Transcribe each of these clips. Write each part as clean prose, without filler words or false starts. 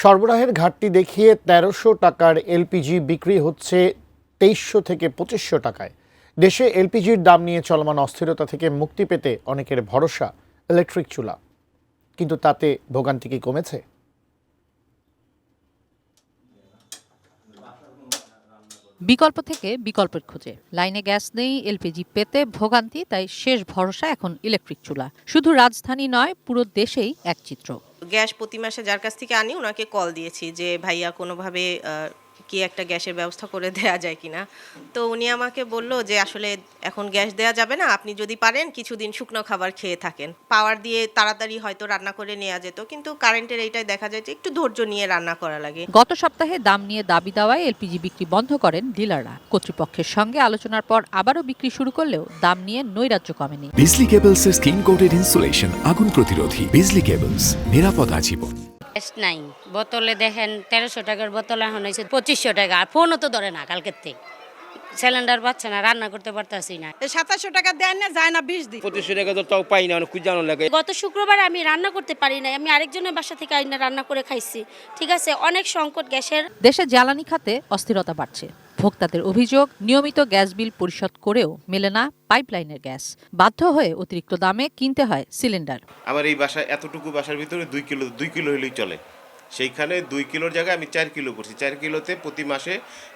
সরবরাহের ঘাটতি দেখিয়ে ১৩০০ টাকার এলপিজি বিক্রি হচ্ছে ২৩০০ থেকে ২৫০০ টাকায়। দেশে এলপিজির দাম নিয়ে চলমান অস্থিরতা থেকে মুক্তি পেতে অনেকের ভরসা ইলেকট্রিক চুলা, কিন্তু তাতে ভোগান্তি কি কমেছে? বিকল্প থেকে বিকল্পের খোঁজে লাইনে গ্যাস নেই, এলপিজি পেতে ভোগান্তি, তাই শেষ ভরসা এখন ইলেকট্রিক চুলা। শুধু রাজধানী নয়, পুরো দেশেই এক চিত্র। গ্যাস প্রতি মাসে যার কাছ থেকে আনি ওনাকে কল দিয়েছি যে ভাইয়া কোনোভাবে কি একটা গ্যাসের ব্যবস্থা করে দেয়া যায় কিনা। তো উনি আমাকে বলল যে আসলে এখন গ্যাস দেয়া যাবে না, আপনি যদি পারেন কিছুদিন শুকনো খাবার খেয়ে থাকেন, পাওয়ার দিয়ে তাড়াতাড়ি হয়তো রান্না করে নেওয়া যেত, কিন্তু কারেন্টের এইটাই দেখা যায় যে একটু ধৈর্য নিয়ে রান্না করা লাগে। গত সপ্তাহে দাম নিয়ে দাবি দেওয়ায় এলপিজি বিক্রি বন্ধ করেন ডিলাররা। কর্তৃপক্ষের সঙ্গে আলোচনার পর আবারও বিক্রি শুরু করলেও দাম নিয়ে নৈরাজ্য কমেনি। বিজলি কেবলস এর স্কিন কোটেড ইনসুলেশন আগুন প্রতিরোধী। বিজলি কেবলস, নিরাপদ আজীবন। গ্যাস নাই, বোতলে দেখেন ১৩০০ টাকার বোতল এখন হয়েছে ২৫০০ টাকা। আর ফোনও তো ধরে না কালকের থেকে, সিলিন্ডার পাচ্ছে না, রান্না করতে পারতাছি না। ২৭০০ টাকা দেয় না, যায় না ২০ দিন। ২৫০০ টাকা তো তাও পাই না, অনেক জানো লাগে। গত শুক্রবার আমি রান্না করতে পারি না, আমি আরেকজনের বাসা থেকে আইনা রান্না করে খাইছি। ঠিক আছে, অনেক সংকট গ্যাসের। দেশে জ্বালানি খাতে অস্থিরতা বাড়ছে। ভোক্তাদের অভিযোগ, নিয়মিত গ্যাস বিল পরিশোধ করেও মেলে না পাইপলাইনের গ্যাস। বাধ্য হয়ে অতিরিক্ত দামে কিনতে হয় সিলিন্ডার। আমার এই বাসায় এতটুকু বাসার ভিতরে ২ কিলো হলেই চলে। সেইখানে ২ কিলোর জায়গায় আমি ৪ কিলো করছি। ৪ কিলোতে প্রতি মাসে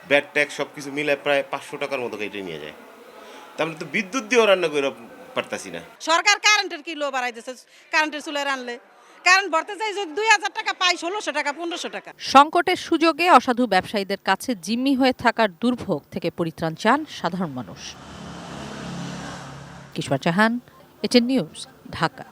ব্যাট ট্যাক্স সব কিছু মিলে প্রায় ৫০০ টাকার মতো কেটে নিয়ে যায়। তারপরে তো বিদ্যুৎ দিয়েও রান্না করে পারতাছি না। সরকার কারেন্টের কিলো বাড়াই দিয়েছে, কারেন্টের চুলায় রানলে কারেন্ট ভরতে চাই যদি ২০০০ টাকা পাই, ১৬০০ টাকা ১৫০০ টাকা। সংকটের সুযোগে অসাধু ব্যবসায়ীদের কাছে জিম্মি হয়ে থাকার দুর্ভোগ থেকে পরিত্রাণ চান সাধারণ মানুষ। কিশোর জাহান, এটিএন নিউজ, ঢাকা।